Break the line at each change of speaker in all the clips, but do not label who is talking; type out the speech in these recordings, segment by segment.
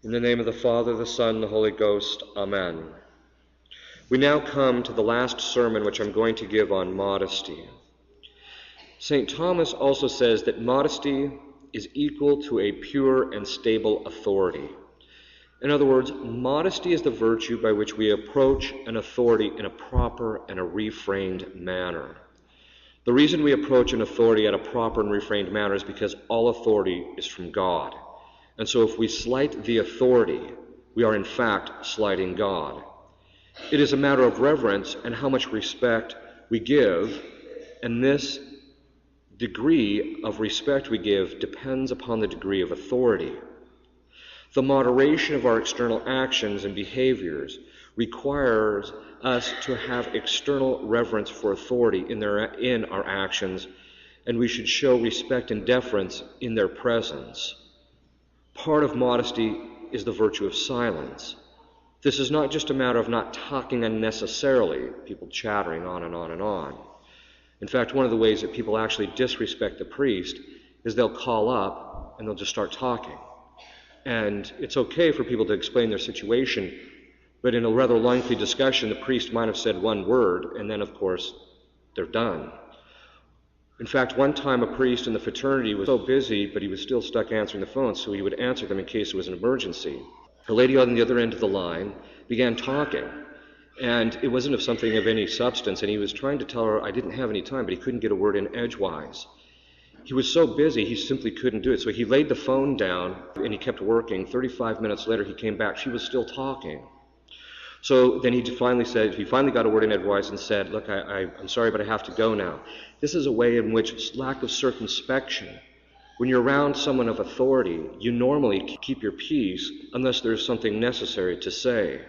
In the name of the Father, the Son, and the Holy Ghost. Amen. We now come to the last sermon which I'm going to give on modesty. St. Thomas also says that modesty is equal to a pure and stable authority. In other words, modesty is the virtue by which we approach an authority in a proper and a refrained manner. The reason we approach an authority at a proper and refrained manner is because all authority is from God. And so if we slight the authority, we are in fact slighting God. It is a matter of reverence and how much respect we give, and this degree of respect we give depends upon the degree of authority. The moderation of our external actions and behaviors requires us to have external reverence for authority in our actions, and we should show respect and deference in their presence. Part of modesty is the virtue of silence. This is not just a matter of not talking unnecessarily, people chattering on and on and on. In fact, one of the ways that people actually disrespect the priest is they'll call up and they'll just start talking. And it's okay for people to explain their situation, but in a rather lengthy discussion, the priest might have said one word, and then, of course, they're done. In fact, one time a priest in the fraternity was so busy, but he was still stuck answering the phone, so he would answer them in case it was an emergency. A lady on the other end of the line began talking, and it wasn't of something of any substance, and he was trying to tell her, I didn't have any time, but he couldn't get a word in edgewise. He was so busy, he simply couldn't do it. So he laid the phone down, and he kept working. 35 minutes later, he came back. She was still talking. So then he finally got a word in edgewise and said, look, I'm sorry, but I have to go now. This is a way in which lack of circumspection. When you're around someone of authority, you normally keep your peace unless there's something necessary to say.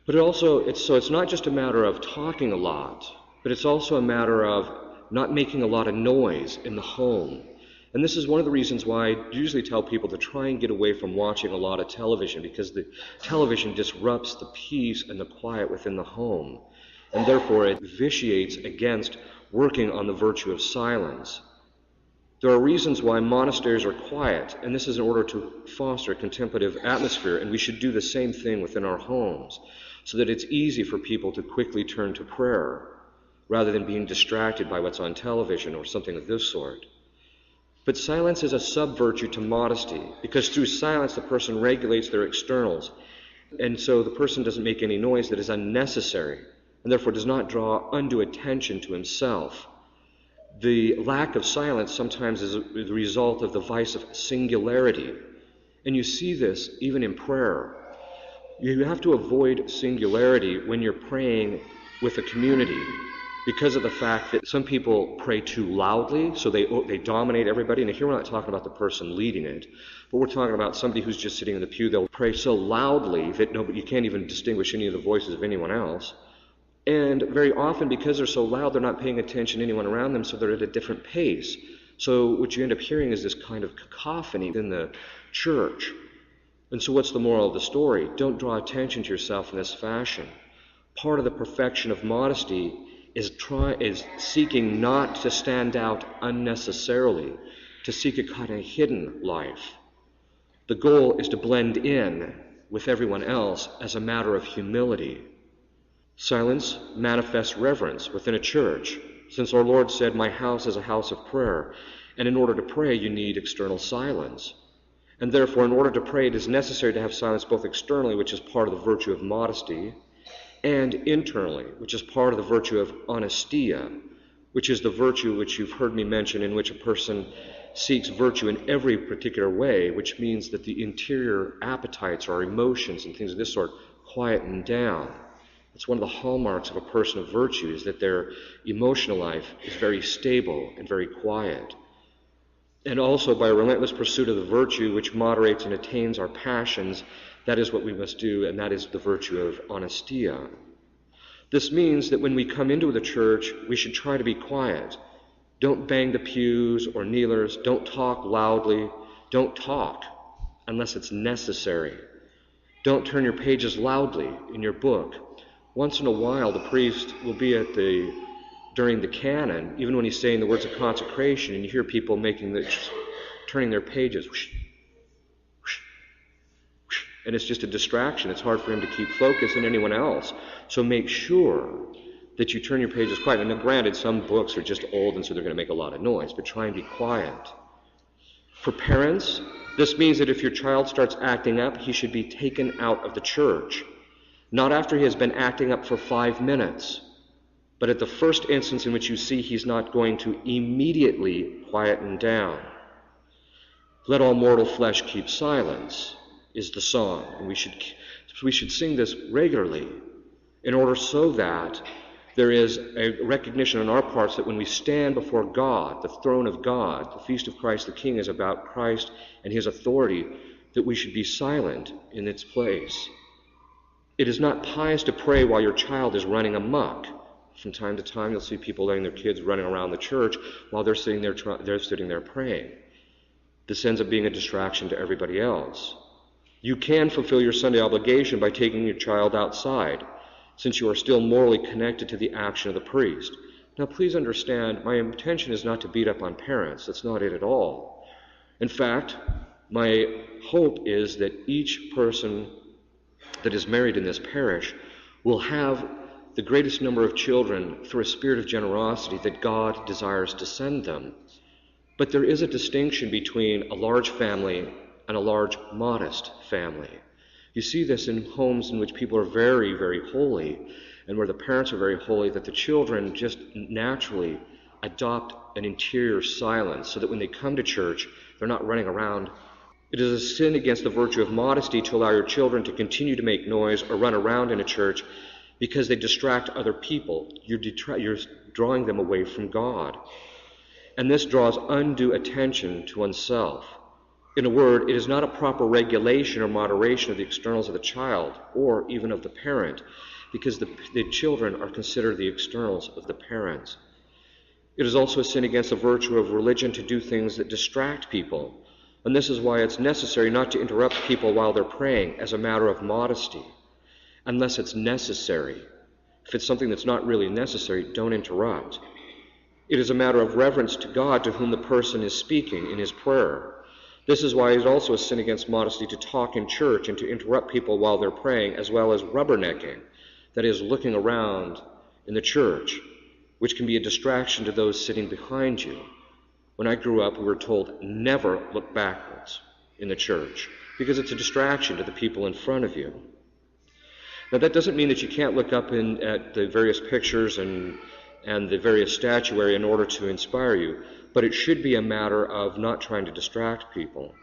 But it's not just a matter of talking a lot, but it's also a matter of not making a lot of noise in the home. And this is one of the reasons why I usually tell people to try and get away from watching a lot of television, because the television disrupts the peace and the quiet within the home, and therefore it vitiates against working on the virtue of silence. There are reasons why monasteries are quiet, and this is in order to foster a contemplative atmosphere, and we should do the same thing within our homes, so that it's easy for people to quickly turn to prayer, rather than being distracted by what's on television or something of this sort. But silence is a sub-virtue to modesty, because through silence the person regulates their externals, and so the person doesn't make any noise that is unnecessary, and therefore does not draw undue attention to himself. The lack of silence sometimes is the result of the vice of singularity, and you see this even in prayer. You have to avoid singularity when you're praying with a community, because of the fact that some people pray too loudly, so they dominate everybody. And here we're not talking about the person leading it, but we're talking about somebody who's just sitting in the pew. They'll pray so loudly that you can't even distinguish any of the voices of anyone else. And very often, because they're so loud, they're not paying attention to anyone around them, so they're at a different pace. So what you end up hearing is this kind of cacophony in the church. And so what's the moral of the story? Don't draw attention to yourself in this fashion. Part of the perfection of modesty is seeking not to stand out unnecessarily, to seek a kind of hidden life. The goal is to blend in with everyone else as a matter of humility. Silence manifests reverence within a church, since our Lord said, my house is a house of prayer, and in order to pray you need external silence. And therefore, in order to pray, it is necessary to have silence both externally, which is part of the virtue of modesty, and internally, which is part of the virtue of honestia, which is the virtue which you've heard me mention, in which a person seeks virtue in every particular way, which means that the interior appetites or emotions and things of this sort quieten down. It's one of the hallmarks of a person of virtue, is that their emotional life is very stable and very quiet. And also by a relentless pursuit of the virtue which moderates and attains our passions, that is what we must do, and that is the virtue of honestia. This means that when we come into the church, we should try to be quiet. Don't bang the pews or kneelers. Don't talk loudly. Don't talk unless it's necessary. Don't turn your pages loudly in your book. Once in a while, the priest will be during the canon, even when he's saying the words of consecration, and you hear people turning their pages. Whoosh, whoosh. and it's just a distraction. It's hard for him to keep focus and anyone else. So make sure that you turn your pages quiet. And now, granted, some books are just old, and so they're going to make a lot of noise, but try and be quiet. For parents, this means that if your child starts acting up, he should be taken out of the church. Not after he has been acting up for 5 minutes, but at the first instance in which you see he's not going to immediately quieten down. Let all mortal flesh keep silence is the song, and we should sing this regularly in order so that there is a recognition on our parts that when we stand before God, the throne of God, the feast of Christ the King is about Christ and his authority, that we should be silent in its place. It is not pious to pray while your child is running amok. From time to time, you'll see people letting their kids running around the church while they're sitting there praying. This ends up being a distraction to everybody else. You can fulfill your Sunday obligation by taking your child outside, since you are still morally connected to the action of the priest. Now, please understand, my intention is not to beat up on parents. That's not it at all. In fact, my hope is that each person that is married in this parish will have the greatest number of children through a spirit of generosity that God desires to send them. But there is a distinction between a large family and a large, modest family. You see this in homes in which people are very, very holy, and where the parents are very holy, that the children just naturally adopt an interior silence so that when they come to church, they're not running around. It is a sin against the virtue of modesty to allow your children to continue to make noise or run around in a church because they distract other people. You're drawing them away from God. And this draws undue attention to oneself. In a word, it is not a proper regulation or moderation of the externals of the child or even of the parent, because the children are considered the externals of the parents. It is also a sin against the virtue of religion to do things that distract people. And this is why it's necessary not to interrupt people while they're praying as a matter of modesty, unless it's necessary. If it's something that's not really necessary, don't interrupt. It is a matter of reverence to God to whom the person is speaking in his prayer. This is why it is also a sin against modesty to talk in church and to interrupt people while they're praying, as well as rubbernecking, that is, looking around in the church, which can be a distraction to those sitting behind you. When I grew up, we were told never look backwards in the church, because it's a distraction to the people in front of you. Now, that doesn't mean that you can't look up at the various pictures and the various statuary in order to inspire you, but it should be a matter of not trying to distract people.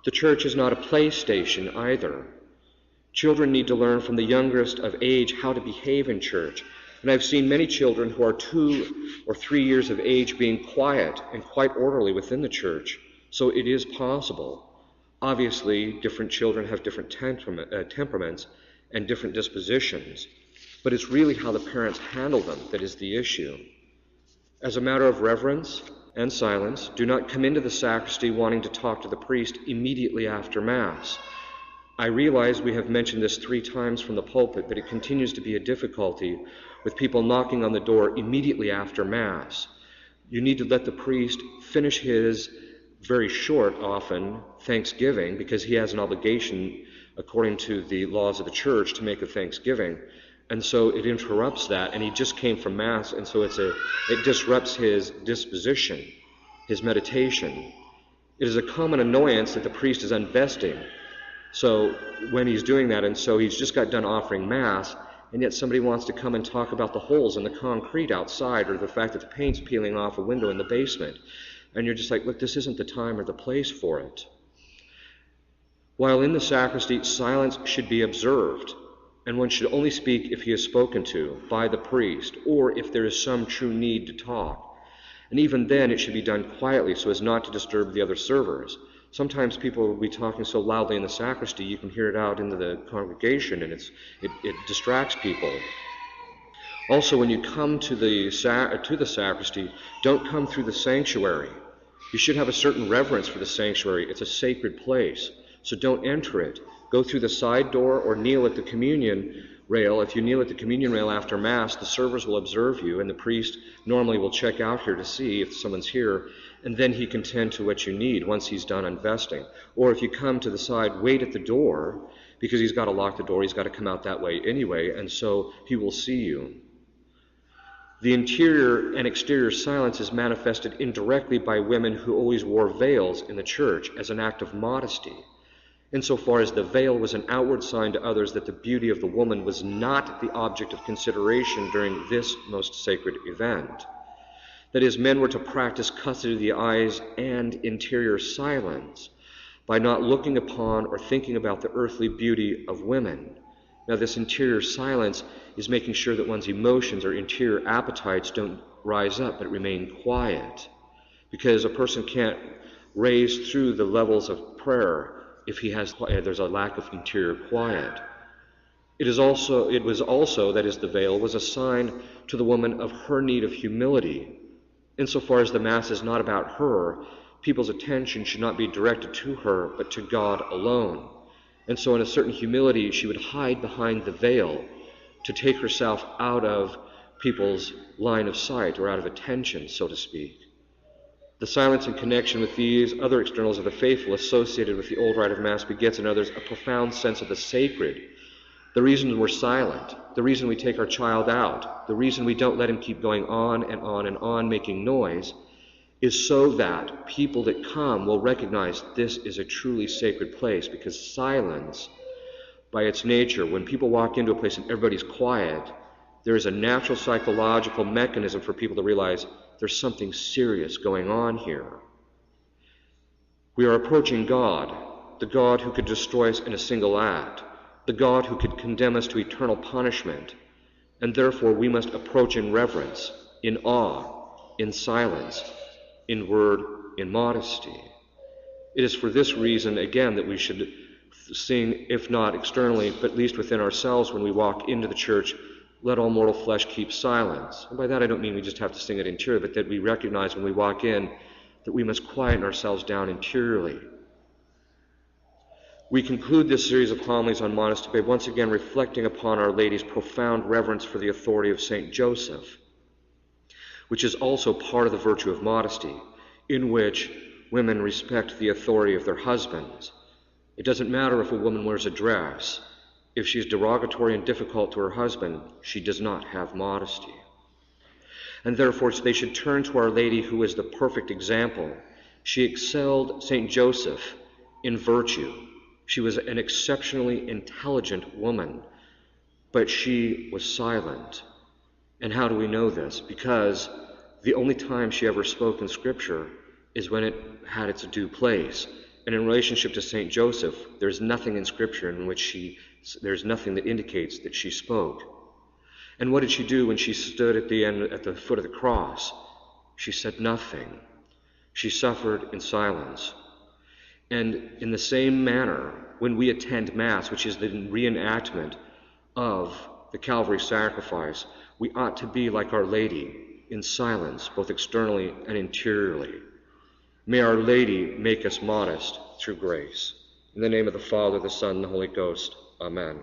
The church is not a play station either. Children need to learn from the youngest of age how to behave in church. And I've seen many children who are 2 or 3 years of age being quiet and quite orderly within the church. So it is possible. Obviously, different children have different temperaments and different dispositions, but it's really how the parents handle them that is the issue. As a matter of reverence and silence, do not come into the sacristy wanting to talk to the priest immediately after Mass. I realize we have mentioned this 3 times from the pulpit, but it continues to be a difficulty with people knocking on the door immediately after Mass. You need to let the priest finish his very short, often, thanksgiving, because he has an obligation, according to the laws of the church, to make a thanksgiving. And so it interrupts that, and he just came from Mass, and so it disrupts his disposition, his meditation. It is a common annoyance that the priest is unvesting. So when he's doing that, and so he's just got done offering Mass, and yet somebody wants to come and talk about the holes in the concrete outside, or the fact that the paint's peeling off a window in the basement. And you're just like, look, this isn't the time or the place for it. While in the sacristy, silence should be observed, and one should only speak if he is spoken to by the priest, or if there is some true need to talk. And even then, it should be done quietly so as not to disturb the other servers. Sometimes people will be talking so loudly in the sacristy, you can hear it out into the congregation, and it distracts people. Also, when you come to the sacristy, don't come through the sanctuary. You should have a certain reverence for the sanctuary. It's a sacred place, so don't enter it. Go through the side door or kneel at the communion rail. If you kneel at the communion rail after Mass, the servers will observe you, and the priest normally will check out here to see if someone's here, and then he can tend to what you need once he's done investing. Or if you come to the side, wait at the door, because he's got to lock the door, he's got to come out that way anyway, and so he will see you. The interior and exterior silence is manifested indirectly by women who always wore veils in the church as an act of modesty, insofar as the veil was an outward sign to others that the beauty of the woman was not the object of consideration during this most sacred event. That is, men were to practice custody of the eyes and interior silence by not looking upon or thinking about the earthly beauty of women. Now, this interior silence is making sure that one's emotions or interior appetites don't rise up but remain quiet, because a person can't raise through the levels of prayer if there's a lack of interior quiet. It was also, that is, the veil was a sign to the woman of her need of humility. Insofar as the Mass is not about her, people's attention should not be directed to her, but to God alone. And so in a certain humility, she would hide behind the veil to take herself out of people's line of sight, or out of attention, so to speak. The silence in connection with these other externals of the faithful associated with the old rite of Mass begets in others a profound sense of the sacred. The reason we're silent, the reason we take our child out, the reason we don't let him keep going on and on and on making noise, is so that people that come will recognize this is a truly sacred place, because silence, by its nature, when people walk into a place and everybody's quiet, there is a natural psychological mechanism for people to realize there's something serious going on here. We are approaching God, the God who could destroy us in a single act, the God who could condemn us to eternal punishment, and therefore we must approach in reverence, in awe, in silence, in word, in modesty. It is for this reason, again, that we should sing, if not externally, but at least within ourselves when we walk into the church, "Let all mortal flesh keep silence." And by that I don't mean we just have to sing it interiorly, but that we recognize when we walk in that we must quieten ourselves down interiorly. We conclude this series of homilies on modesty by once again reflecting upon Our Lady's profound reverence for the authority of St. Joseph, which is also part of the virtue of modesty, in which women respect the authority of their husbands. It doesn't matter if a woman wears a dress. If she is derogatory and difficult to her husband, she does not have modesty. And therefore they should turn to Our Lady, who is the perfect example. She excelled St. Joseph in virtue. She was an exceptionally intelligent woman, but she was silent. And how do we know this? Because the only time she ever spoke in Scripture is when it had its due place. And in relationship to St. Joseph, there's nothing in Scripture in which there's nothing that indicates that she spoke. And what did she do when she stood at the foot of the cross? She said nothing. She suffered in silence. And in the same manner, when we attend Mass, which is the reenactment of the Calvary sacrifice, we ought to be like Our Lady, in silence, both externally and interiorly. May Our Lady make us modest through grace. In the name of the Father, the Son, and the Holy Ghost. Amen.